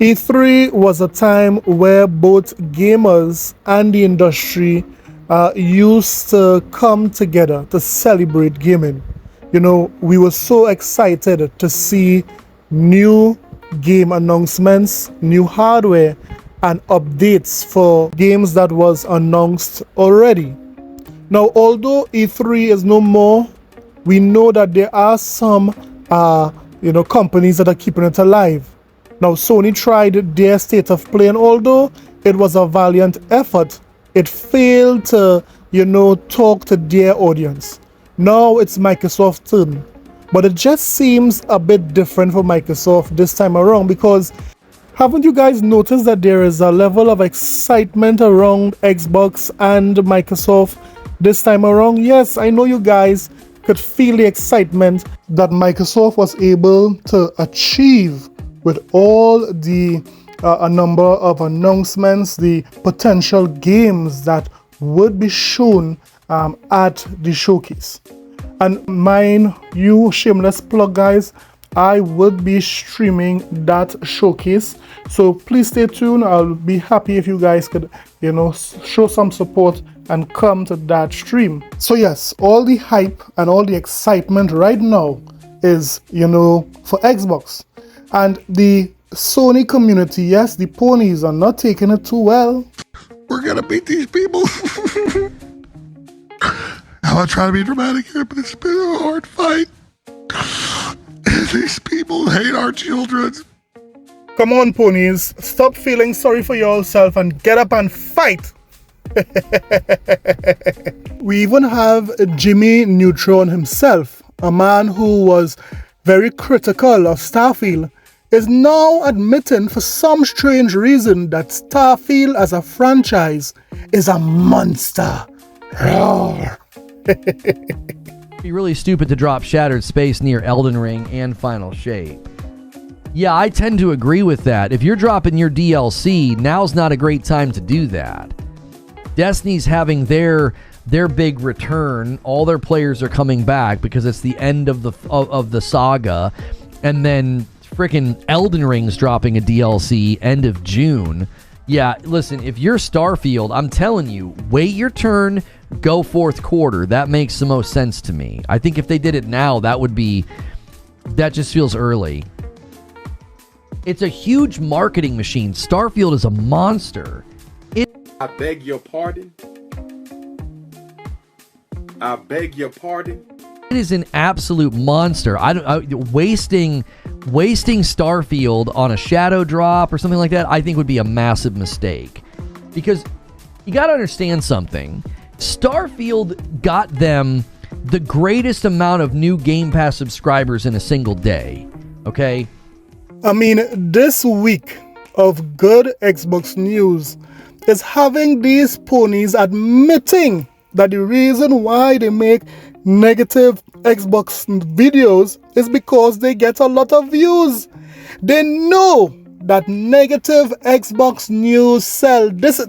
E3 was a time where both gamers and the industry used to come together to celebrate gaming. You know, we were so excited to see new game announcements, new hardware, and updates for games that was announced already. Now, although E3 is no more, we know that there are some companies that are keeping it alive. Now, Sony tried their state of play, and although it was a valiant effort, it failed to, talk to their audience. Now it's Microsoft's turn. But it just seems a bit different for Microsoft this time around, because haven't you guys noticed that there is a level of excitement around Xbox and Microsoft this time around? Yes, I know you guys could feel the excitement that Microsoft was able to achieve with all the a number of announcements, the potential games that would be shown at the showcase. And mind you, shameless plug guys, I would be streaming that showcase, so please stay tuned. I'll be happy if you guys could show some support and come to that stream. So yes, all the hype and all the excitement right now is for Xbox, and the Sony community, yes, the ponies are not taking it too well. We're gonna beat these people. I'm not trying to be dramatic here, but it's been a hard fight. These people hate our children. Come on, ponies, stop feeling sorry for yourself and get up and fight. We even have Jimmy Neutron himself, a man who was very critical of Starfield, is now admitting for some strange reason that Starfield as a franchise is a monster. Roar. Be really stupid to drop Shattered Space near Elden Ring and Final Shape. Yeah, I tend to agree with that. If you're dropping your DLC, now's not a great time to do that. Destiny's having their big return. All their players are coming back because it's the end of the saga, and then freaking Elden Ring's dropping a DLC end of June. Yeah, listen, if you're Starfield, I'm telling you, wait your turn, go fourth quarter. That makes the most sense to me. I think if they did it now, that just feels early. It's a huge marketing machine. Starfield is a monster. I beg your pardon. I beg your pardon. It is an absolute monster. Wasting Starfield on a shadow drop or something like that, I think would be a massive mistake. Because you got to understand something. Starfield got them the greatest amount of new Game Pass subscribers in a single day. Okay? I mean, this week of good Xbox news is having these ponies admitting that the reason why they make negative Xbox videos is because they get a lot of views. They know that negative Xbox news sell. This,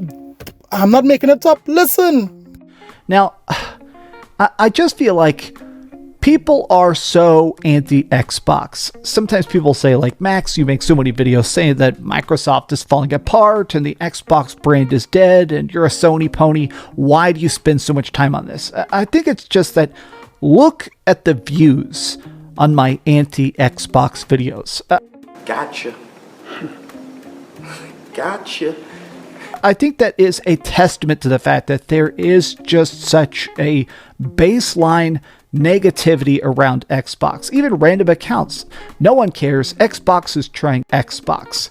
I'm not making it up. Listen. Now, I just feel like people are so anti-Xbox. Sometimes people say, like, Max, you make so many videos saying that Microsoft is falling apart and the Xbox brand is dead and you're a Sony pony. Why do you spend so much time on this? I think it's just that look at the views on my anti-Xbox videos. Gotcha. Gotcha. I think that is a testament to the fact that there is just such a baseline negativity around Xbox. Even random accounts. No one cares. Xbox is trying Xbox.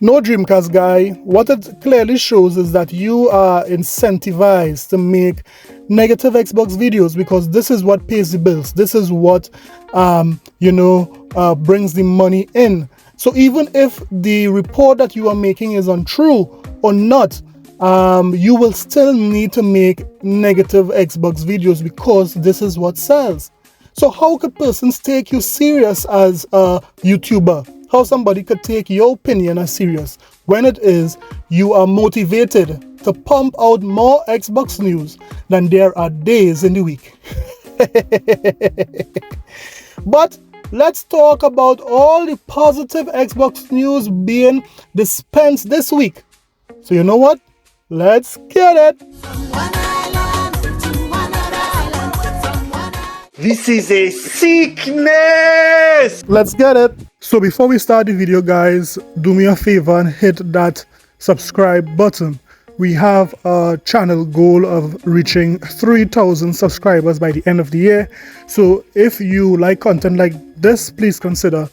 No, Dreamcast guy, what it clearly shows is that you are incentivized to make negative Xbox videos because this is what pays the bills. This is what, brings the money in. So even if the report that you are making is untrue or not, you will still need to make negative Xbox videos because this is what sells. So how could persons take you serious as a YouTuber? How somebody could take your opinion as serious when it is you are motivated to pump out more Xbox news than there are days in the week? But let's talk about all the positive Xbox news being dispensed this week. So you know what? Let's get it. This is a sickness! Let's get it. So before we start the video, guys, do me a favor and hit that subscribe button. We have a channel goal of reaching 3,000 subscribers by the end of the year. So if you like content like this, please consider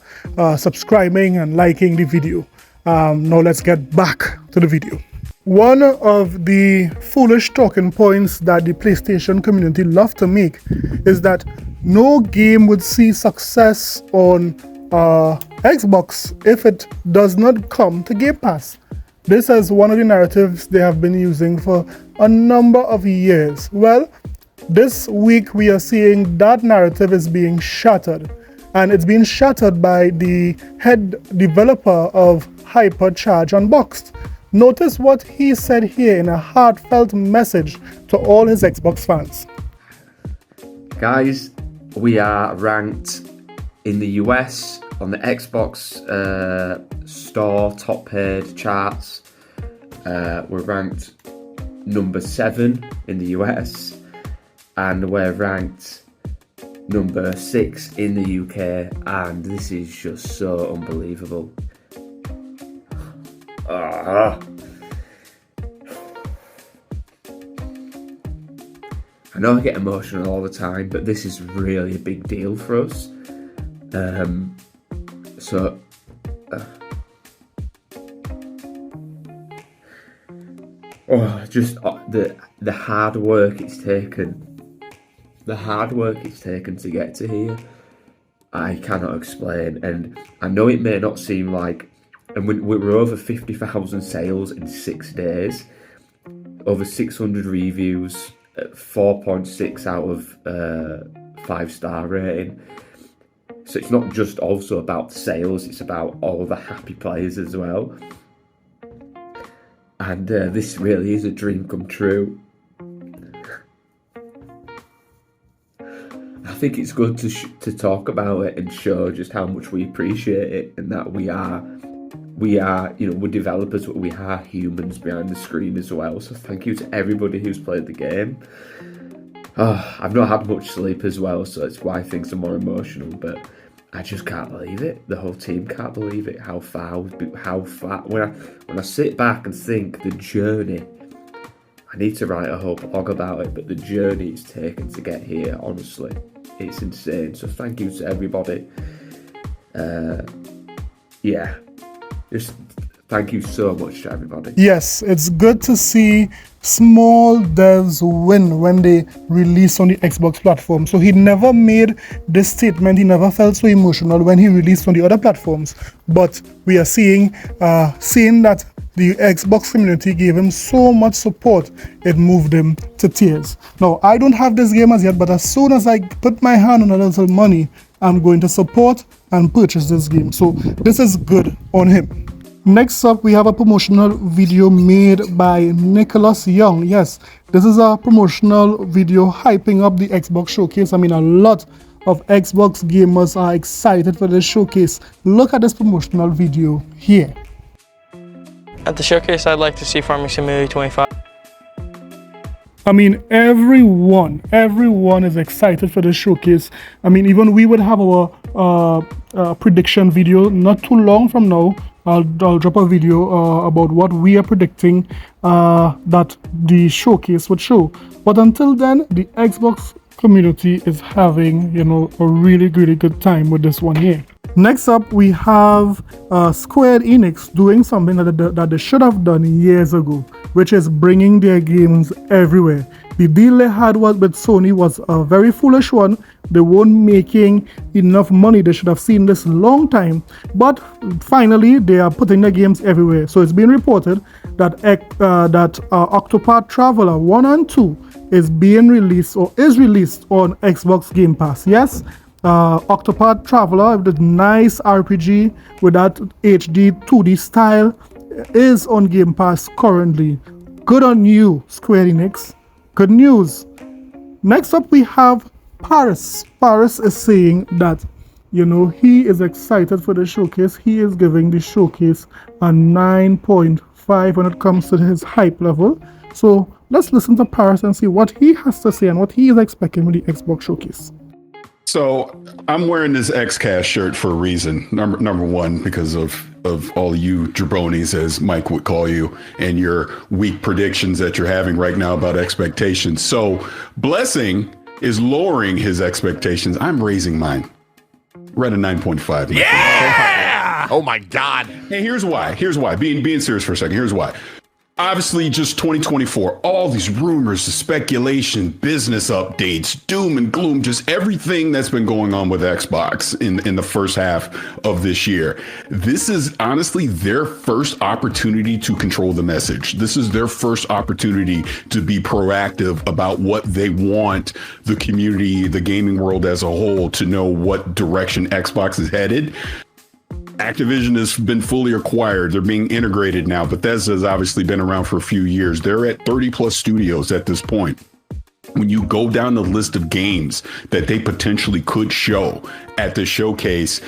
subscribing and liking the video. Now let's get back to the video. One of the foolish talking points that the PlayStation community love to make is that no game would see success on Xbox if it does not come to Game Pass. This is one of the narratives they have been using for a number of years. Well, this week we are seeing that narrative is being shattered, and it's being shattered by the head developer of Hypercharge Unboxed. Notice what he said here in a heartfelt message to all his Xbox fans. Guys, we are ranked in the US on the Xbox store top paid charts. We're ranked number 7 in the US, and we're ranked number 6 in the UK, and this is just so unbelievable. I know I get emotional all the time, but this is really a big deal for us. The hard work it's taken to get to here, I cannot explain. And I know it may not seem like, and we're over 50,000 sales in 6 days, over 600 reviews, 4.6 out of 5-star rating. So it's not just also about sales, it's about all the happy players as well. And this really is a dream come true. I think it's good to talk about it and show just how much we appreciate it, and that we are, we're developers, but we are humans behind the screen as well. So thank you to everybody who's played the game. I've not had much sleep as well, so it's why things are more emotional, but I just can't believe it. The whole team can't believe it, how far, when I sit back and think the journey, I need to write a whole blog about it, but the journey it's taken to get here, honestly, it's insane. So thank you to everybody. Just thank you so much to everybody. Yes, it's good to see small devs win when they release on the Xbox platform. So he never made this statement, he never felt so emotional when he released on the other platforms. But we are seeing that the Xbox community gave him so much support, it moved him to tears. Now, I don't have this game as yet, but as soon as I put my hand on a little money, I'm going to support and purchase this game. So this is good on him. Next up, we have a promotional video made by Nicholas Young. Yes, this is a promotional video hyping up the Xbox showcase. I mean, a lot of Xbox gamers are excited for this showcase. Look at this promotional video here. At the showcase, I'd like to see Farming Simulator 25. I mean, everyone is excited for this showcase. I mean, even we would have our prediction video not too long from now. I'll drop a video about what we are predicting that the showcase would show. But until then, the Xbox community is having, a really, really good time with this one here. Next up, we have Square Enix doing something that they should have done years ago, which is bringing their games everywhere. The deal they had with Sony was a very foolish one. They weren't making enough money. They should have seen this long time. But finally, they are putting their games everywhere. So it's been reported that Octopath Traveler 1 and 2 is being released or is released on Xbox Game Pass. Yes, Octopath Traveler, the nice RPG with that HD 2D style, is on Game Pass currently. Good on you, Square Enix. Good news. Next up, we have Paris. Paris is saying that, He is excited for the showcase. He is giving the showcase a 9.5 when it comes to his hype level. So let's listen to Paris and see what he has to say and what he is expecting with the Xbox showcase. So I'm wearing this XCast shirt for a reason. Number one, because of all you jabronis, as Mike would call you, and your weak predictions that you're having right now about expectations. So Blessing is lowering his expectations. I'm raising mine. We're at a 9.5. Yeah! Oh my God. And here's why. Being serious for a second. Here's why. Obviously, just 2024, all these rumors, the speculation, business updates, doom and gloom, just everything that's been going on with Xbox in the first half of this year. This is honestly their first opportunity to control the message. This is their first opportunity to be proactive about what they want the community, the gaming world as a whole, to know what direction Xbox is headed. Activision has been fully acquired. They're being integrated now. Bethesda has obviously been around for a few years. They're at 30 plus studios at this point. When you go down the list of games that they potentially could show at the showcase,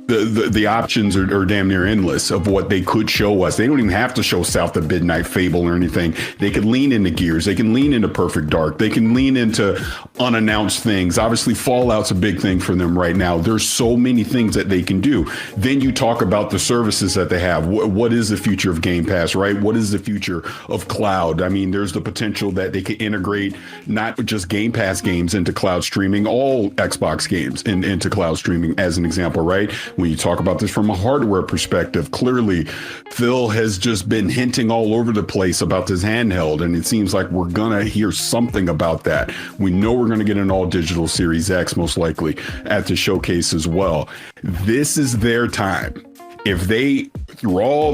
the options are damn near endless of what they could show us. They don't even have to show South of Midnight Fable or anything. They could lean into Gears. They can lean into Perfect Dark. They can lean into unannounced things. Obviously, Fallout's a big thing for them right now. There's so many things that they can do. Then you talk about the services that they have. What is the future of Game Pass, right? What is the future of cloud? I mean, there's the potential that they could integrate not just Game Pass games into cloud streaming, all Xbox games into cloud streaming, as an example, right? When you talk about this from a hardware perspective, clearly Phil has just been hinting all over the place about this handheld, and it seems like we're gonna hear something about that. We know we're gonna get an all digital Series X most likely at the showcase as well. This is their time. If they, through all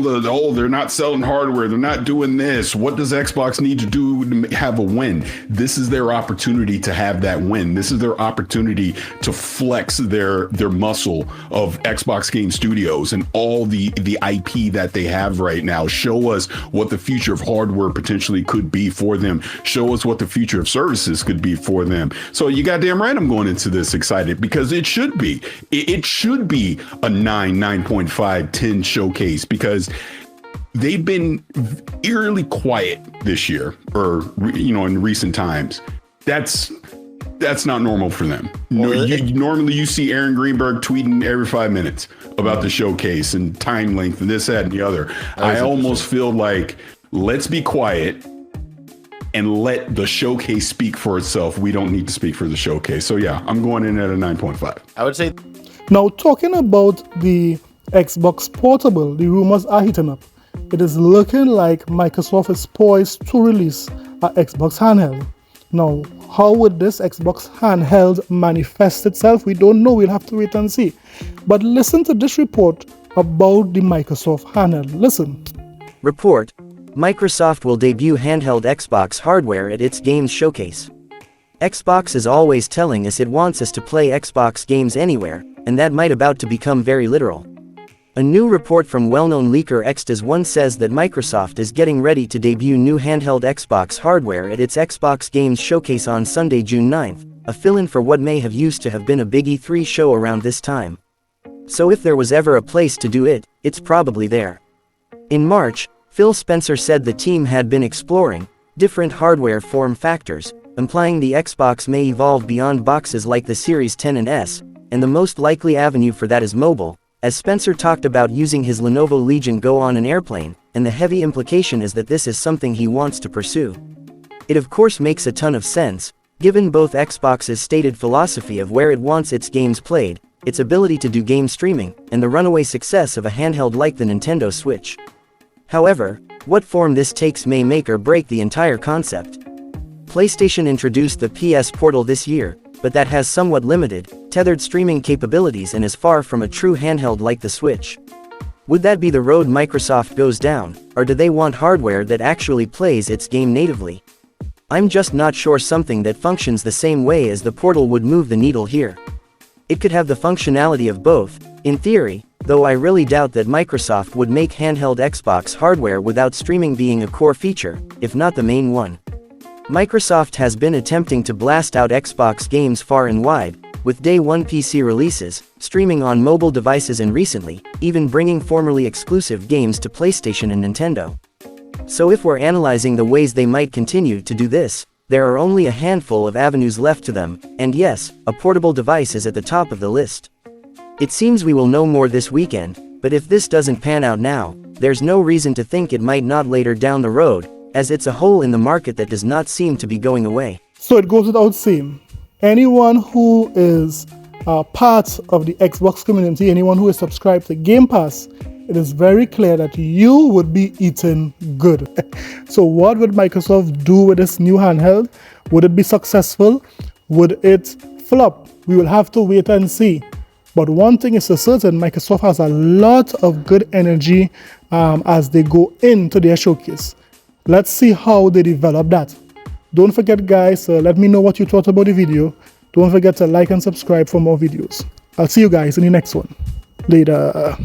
they're not selling hardware, they're not doing this, what does Xbox need to do to have a win? This is their opportunity to have that win. This is their opportunity to flex their muscle of Xbox Game Studios and all the IP that they have right now. Show us what the future of hardware potentially could be for them. Show us what the future of services could be for them. So you goddamn right I'm going into this excited, because it should be. It should be a 9.5, 10 showcase, because they've been eerily quiet this year, or in recent times. That's not normal for them. Normally you see Aaron Greenberg tweeting every 5 minutes about the showcase and time length and this, that, and the other. I almost feel like, let's be quiet and let the showcase speak for itself. We don't need to speak for the showcase. So yeah, I'm going in at a 9.5. I would say. Now, talking about the Xbox Portable, the rumors are heating up. It is looking like Microsoft is poised to release an Xbox handheld. Now, how would this Xbox handheld manifest itself? We don't know. We'll have to wait and see. But listen to this report about the Microsoft handheld. Listen. Report: Microsoft will debut handheld Xbox hardware at its Games Showcase. Xbox is always telling us it wants us to play Xbox games anywhere, and that might about to become very literal. A new report from well-known leaker X-Does1 says that Microsoft is getting ready to debut new handheld Xbox hardware at its Xbox Games Showcase on Sunday, June 9th, a fill-in for what may have used to have been a big E3 show around this time. So if there was ever a place to do it, it's probably there. In March, Phil Spencer said the team had been exploring different hardware form factors, implying the Xbox may evolve beyond boxes like the Series 10 and S, and the most likely avenue for that is mobile, as Spencer talked about using his Lenovo Legion Go on an airplane, and the heavy implication is that this is something he wants to pursue. It of course makes a ton of sense, given both Xbox's stated philosophy of where it wants its games played, its ability to do game streaming, and the runaway success of a handheld like the Nintendo Switch. However, what form this takes may make or break the entire concept. PlayStation introduced the PS Portal this year, but that has somewhat limited, tethered streaming capabilities and is far from a true handheld like the Switch. Would that be the road Microsoft goes down, or do they want hardware that actually plays its game natively? I'm just not sure something that functions the same way as the Portal would move the needle here. It could have the functionality of both, in theory, though I really doubt that Microsoft would make handheld Xbox hardware without streaming being a core feature, if not the main one. Microsoft has been attempting to blast out Xbox games far and wide, with day one PC releases, streaming on mobile devices and recently, even bringing formerly exclusive games to PlayStation and Nintendo. So if we're analyzing the ways they might continue to do this, there are only a handful of avenues left to them, and yes, a portable device is at the top of the list. It seems we will know more this weekend, but if this doesn't pan out now, there's no reason to think it might not later down the road, as it's a hole in the market that does not seem to be going away. So it goes without saying, anyone who is part of the Xbox community, anyone who is subscribed to Game Pass, it is very clear that you would be eating good. So what would Microsoft do with this new handheld? Would it be successful? Would it flop? We will have to wait and see. But one thing is for certain, Microsoft has a lot of good energy as they go into their showcase. Let's see how they develop that. Don't forget, guys, let me know what you thought about the video. Don't forget to like and subscribe for more videos. I'll see you guys in the next one. Later.